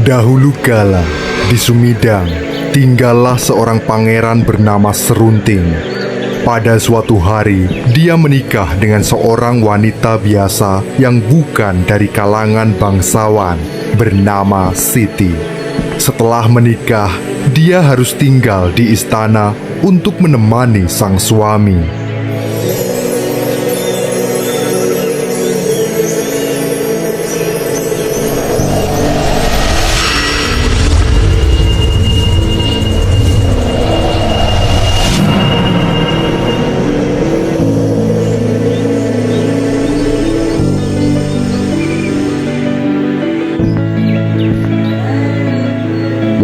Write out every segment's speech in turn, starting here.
Dahulu kala, di Sumidang, tinggallah seorang pangeran bernama Serunting. Pada suatu hari, dia menikah dengan seorang wanita biasa yang bukan dari kalangan bangsawan, bernama Siti. Setelah menikah, dia harus tinggal di istana untuk menemani sang suami.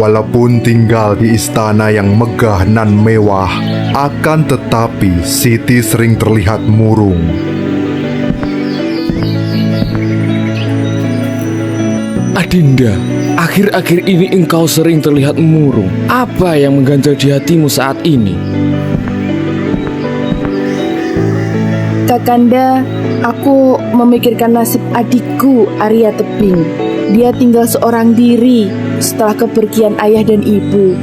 Walaupun tinggal di istana yang megah nan mewah, akan tetapi Siti sering terlihat murung. Adinda, akhir-akhir ini engkau sering terlihat murung. Apa yang mengganjal di hatimu saat ini? Kakanda, aku memikirkan nasib adikku Arya Tebing. Dia tinggal seorang diri setelah kepergian ayah dan ibu.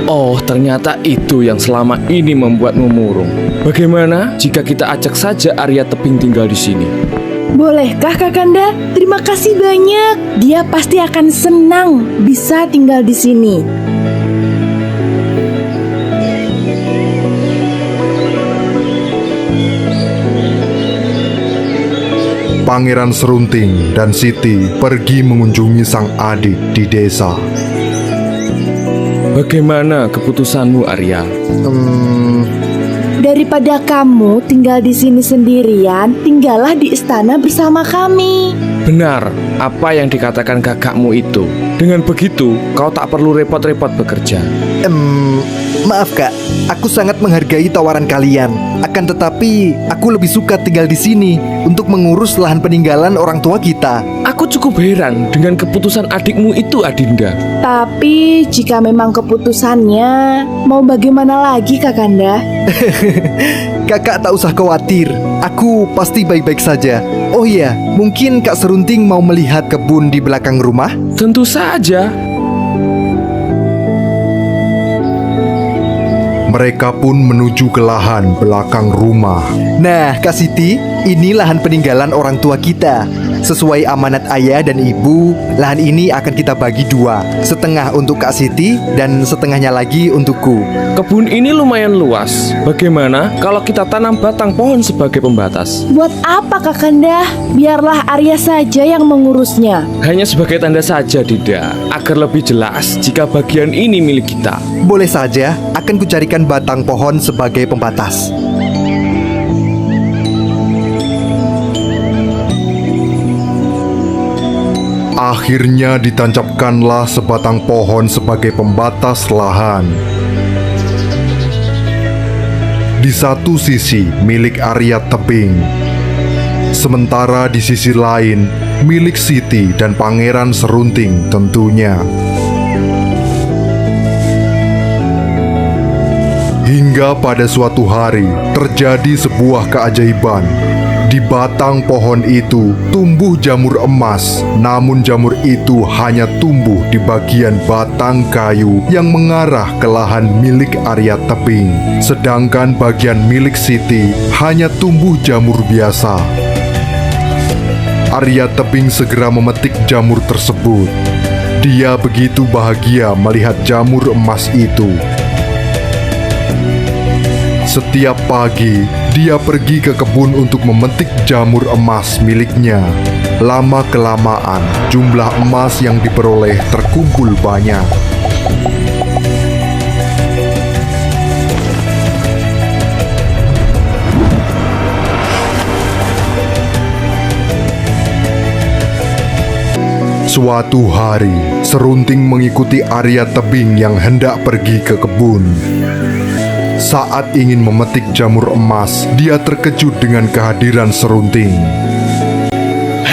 Oh, ternyata itu yang selama ini membuatmu murung. Bagaimana jika kita ajak saja Arya Tebing tinggal di sini? Bolehkah Kakanda? Terima kasih banyak. Dia pasti akan senang bisa tinggal di sini. Pangeran Serunting dan Siti pergi mengunjungi sang adik di desa. Bagaimana keputusanmu, Arya? Daripada kamu tinggal di sini sendirian, tinggallah di istana bersama kami. Benar, apa yang dikatakan kakakmu itu. Dengan begitu, kau tak perlu repot-repot bekerja. Maaf kak, aku sangat menghargai tawaran kalian. Akan tetapi, aku lebih suka tinggal di sini untuk mengurus lahan peninggalan orang tua kita. Aku cukup heran dengan keputusan adikmu itu, Adinda. Tapi jika memang keputusannya, mau bagaimana lagi Kakanda? Kakak tak usah khawatir, aku pasti baik-baik saja. Oh iya, mungkin Kak Serunting mau melihat kebun di belakang rumah? Tentu saja. Mereka pun menuju ke lahan belakang rumah. Nah, Kak Siti, ini lahan peninggalan orang tua kita. Sesuai amanat ayah dan ibu, lahan ini akan kita bagi dua. Setengah untuk Kak Siti dan setengahnya lagi untukku. Kebun ini lumayan luas. Bagaimana kalau kita tanam batang pohon sebagai pembatas? Buat apa Kakanda? Biarlah Arya saja yang mengurusnya. Hanya sebagai tanda saja, Dinda, agar lebih jelas jika bagian ini milik kita. Boleh saja, akan kucarikan batang pohon sebagai pembatas. Akhirnya ditancapkanlah sebatang pohon sebagai pembatas lahan. Di satu sisi milik Arya Tebing, sementara di sisi lain milik Siti dan Pangeran Serunting tentunya. Hingga pada suatu hari terjadi sebuah keajaiban. Di batang pohon itu tumbuh jamur emas, namun jamur itu hanya tumbuh di bagian batang kayu yang mengarah ke lahan milik Arya Tebing. Sedangkan bagian milik Siti hanya tumbuh jamur biasa. Arya Tebing segera memetik jamur tersebut. Dia begitu bahagia melihat jamur emas itu. Setiap pagi, dia pergi ke kebun untuk memetik jamur emas miliknya. Lama-kelamaan, jumlah emas yang diperoleh terkumpul banyak. Suatu hari, Serunting mengikuti Arya Tebing yang hendak pergi ke kebun. Saat ingin memetik jamur emas, dia terkejut dengan kehadiran Serunting.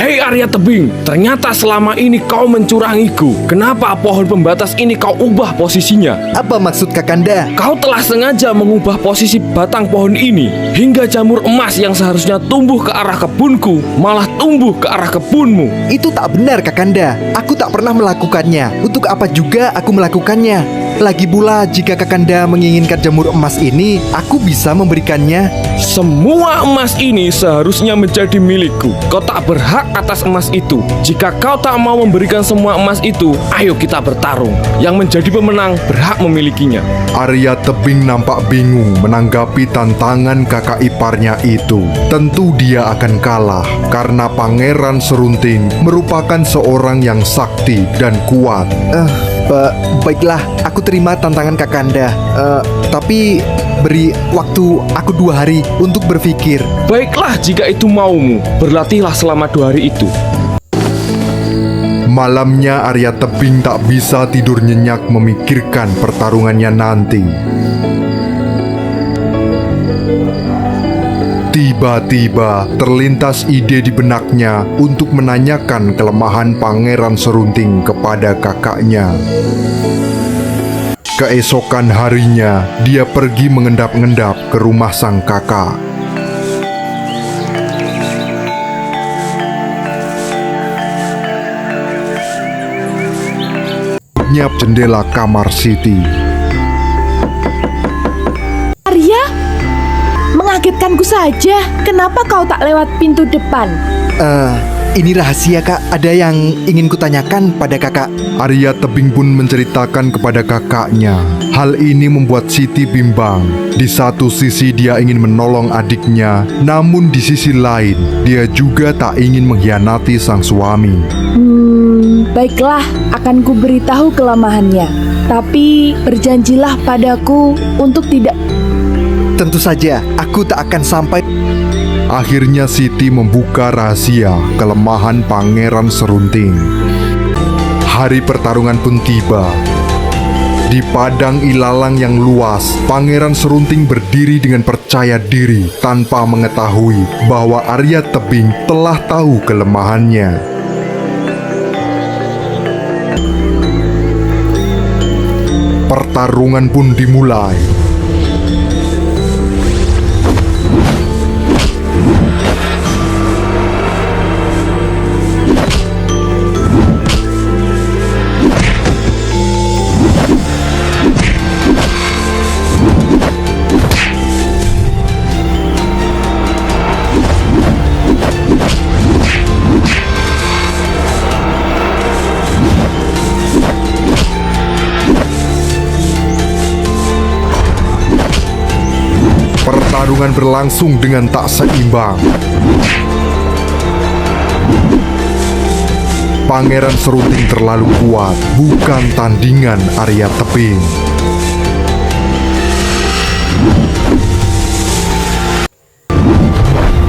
Hei Arya Tebing, ternyata selama ini kau mencurangiku. Kenapa pohon pembatas ini kau ubah posisinya? Apa maksud Kakanda? Kau telah sengaja mengubah posisi batang pohon ini, hingga jamur emas yang seharusnya tumbuh ke arah kebunku malah tumbuh ke arah kebunmu. Itu tak benar Kakanda. Aku tak tak pernah melakukannya. Untuk apa juga aku melakukannya? Lagi pula jika Kakanda menginginkan jamur emas ini, aku bisa memberikannya. Semua emas ini seharusnya menjadi milikku. Kau tak berhak atas emas itu. Jika kau tak mau memberikan semua emas itu, ayo kita bertarung. Yang menjadi pemenang berhak memilikinya. Arya Tebing nampak bingung menanggapi tantangan kakak iparnya itu. Tentu dia akan kalah karena Pangeran Serunting merupakan seorang yang sakti dan kuat. Baiklah, aku terima tantangan Kakanda. Tapi beri waktu aku 2 hari untuk berpikir. Baiklah jika itu maumu. Berlatihlah selama 2 hari itu. Malamnya Arya Tebing tak bisa tidur nyenyak memikirkan pertarungannya nanti. Tiba-tiba terlintas ide di benaknya untuk menanyakan kelemahan Pangeran Serunting kepada kakaknya. Keesokan harinya, dia pergi mengendap-endap ke rumah sang kakak. Nyap jendela kamar Siti. Arya, mengagetkanku saja. Kenapa kau tak lewat pintu depan? Ini rahasia, Kak. Ada yang ingin kutanyakan pada kakak. Arya Tebing pun menceritakan kepada kakaknya. Hal ini membuat Siti bimbang. Di satu sisi dia ingin menolong adiknya, namun di sisi lain dia juga tak ingin mengkhianati sang suami. Baiklah, akan kuberitahu kelemahannya. Tapi berjanjilah padaku untuk tidak... Tentu saja, aku tak akan sampai. Akhirnya Siti membuka rahasia kelemahan Pangeran Serunting. Hari pertarungan pun tiba. Di padang ilalang yang luas, Pangeran Serunting berdiri dengan percaya diri tanpa mengetahui bahwa Arya Tebing telah tahu kelemahannya. Pertarungan pun dimulai. Pertarungan berlangsung dengan tak seimbang. Pangeran Serunting terlalu kuat, bukan tandingan Arya Tebing.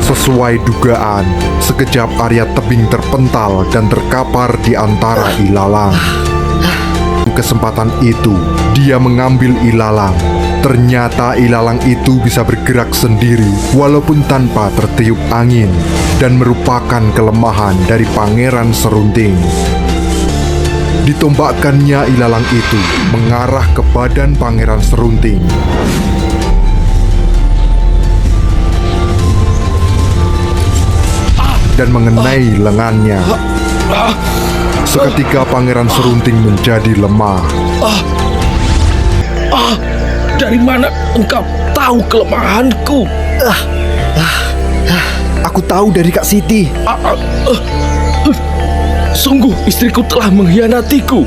Sesuai dugaan, sekejap Arya Tebing terpental dan terkapar di antara ilalang. Kesempatan itu, dia mengambil ilalang. Ternyata ilalang itu bisa bergerak sendiri walaupun tanpa tertiup angin dan merupakan kelemahan dari Pangeran Serunting. Ditombakkannya ilalang itu mengarah ke badan Pangeran Serunting. Dan mengenai lengannya. Seketika Pangeran Serunting menjadi lemah. Dari mana engkau tahu kelemahanku? Aku tahu dari Kak Siti. Sungguh istriku telah mengkhianatiku.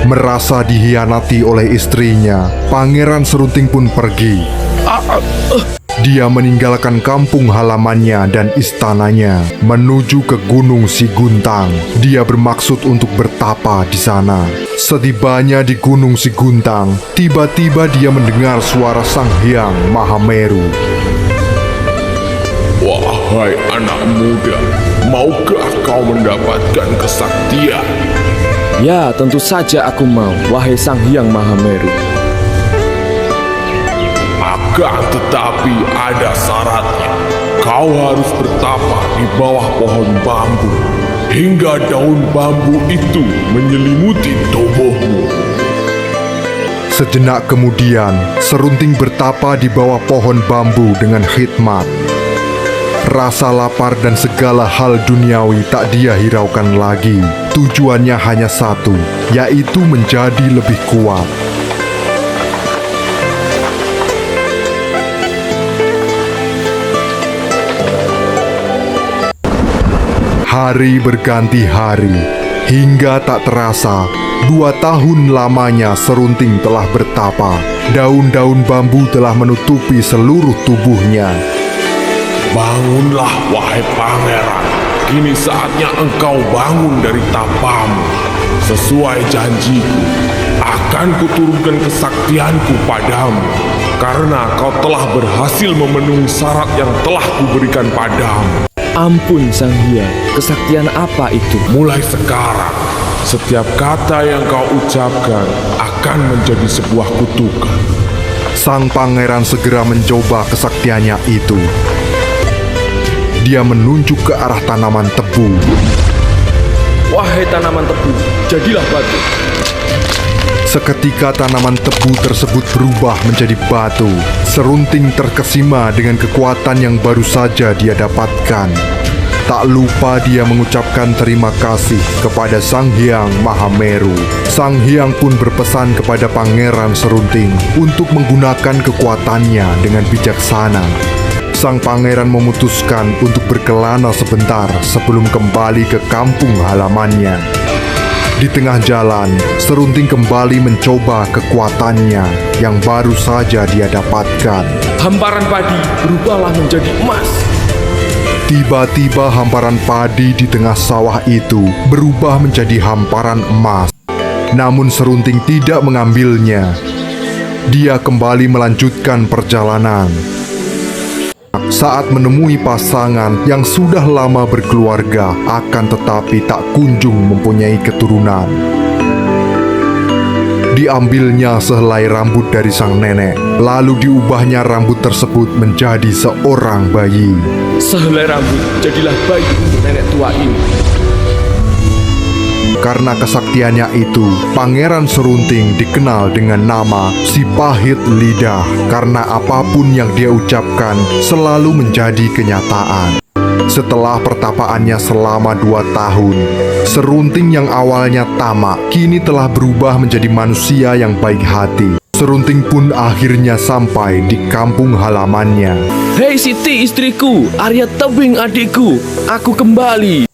Merasa dihianati oleh istrinya, Pangeran Serunting pun pergi. Dia meninggalkan kampung halamannya dan istananya menuju ke Gunung Siguntang. Dia bermaksud untuk bertapa di sana. Setibanya di Gunung Siguntang, tiba-tiba dia mendengar suara Sang Hyang Mahameru. Wahai anak muda, maukah kau mendapatkan kesaktian? Ya, tentu saja aku mau, wahai Sang Hyang Mahameru. Akan tetapi ada syaratnya. Kau harus bertapa di bawah pohon bambu hingga daun bambu itu menyelimuti tubuhmu. Sejenak kemudian, Serunting bertapa di bawah pohon bambu dengan khidmat. Rasa lapar dan segala hal duniawi tak dia hiraukan lagi. Tujuannya hanya satu, yaitu menjadi lebih kuat. Hari berganti hari, hingga tak terasa 2 tahun lamanya Serunting telah bertapa. Daun-daun bambu telah menutupi seluruh tubuhnya. Bangunlah, wahai pangeran. Kini saatnya engkau bangun dari tapamu. Sesuai janjiku, akan kuturunkan kesaktianku padamu. Karena kau telah berhasil memenuhi syarat yang telah kuberikan padamu. Ampun Sang Hyang, kesaktian apa itu? Mulai sekarang, setiap kata yang kau ucapkan akan menjadi sebuah kutukan. Sang pangeran segera mencoba kesaktiannya itu. Dia menunjuk ke arah tanaman tebu. Wahai tanaman tebu, jadilah batu. Seketika tanaman tebu tersebut berubah menjadi batu. Serunting terkesima dengan kekuatan yang baru saja dia dapatkan. Tak lupa dia mengucapkan terima kasih kepada Sang Hyang Mahameru. Sang Hyang pun berpesan kepada Pangeran Serunting untuk menggunakan kekuatannya dengan bijaksana. Sang pangeran memutuskan untuk berkelana sebentar sebelum kembali ke kampung halamannya. Di tengah jalan, Serunting kembali mencoba kekuatannya yang baru saja dia dapatkan. Hamparan padi berubahlah menjadi emas. Tiba-tiba hamparan padi di tengah sawah itu berubah menjadi hamparan emas. Namun Serunting tidak mengambilnya. Dia kembali melanjutkan perjalanan. Saat menemui pasangan yang sudah lama berkeluarga, akan tetapi tak kunjung mempunyai keturunan. Diambilnya sehelai rambut dari sang nenek, lalu diubahnya rambut tersebut menjadi seorang bayi. Sehelai rambut jadilah bayi untuk nenek tua ini. Karena kesaktiannya itu, Pangeran Serunting dikenal dengan nama si pahit lidah. Karena apapun yang dia ucapkan selalu menjadi kenyataan. Setelah pertapaannya selama 2 tahun, Serunting yang awalnya tamak kini telah berubah menjadi manusia yang baik hati. Serunting pun akhirnya sampai di kampung halamannya. Hei Siti istriku, Arya Tebing adikku, aku kembali.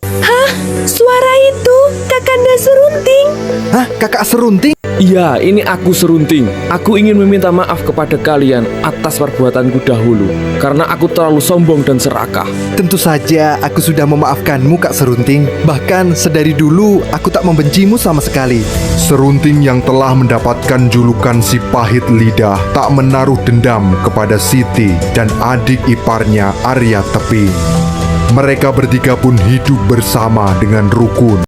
Suara itu Kakanda Serunting. Hah, kakak Serunting? Iya, ini aku Serunting. Aku ingin meminta maaf kepada kalian atas perbuatanku dahulu, karena aku terlalu sombong dan serakah. Tentu saja aku sudah memaafkanmu, Kak Serunting. Bahkan sedari dulu aku tak membencimu sama sekali. Serunting yang telah mendapatkan julukan si pahit lidah tak menaruh dendam kepada Siti dan adik iparnya Arya Tebing. Mereka bertiga pun hidup bersama dengan rukun.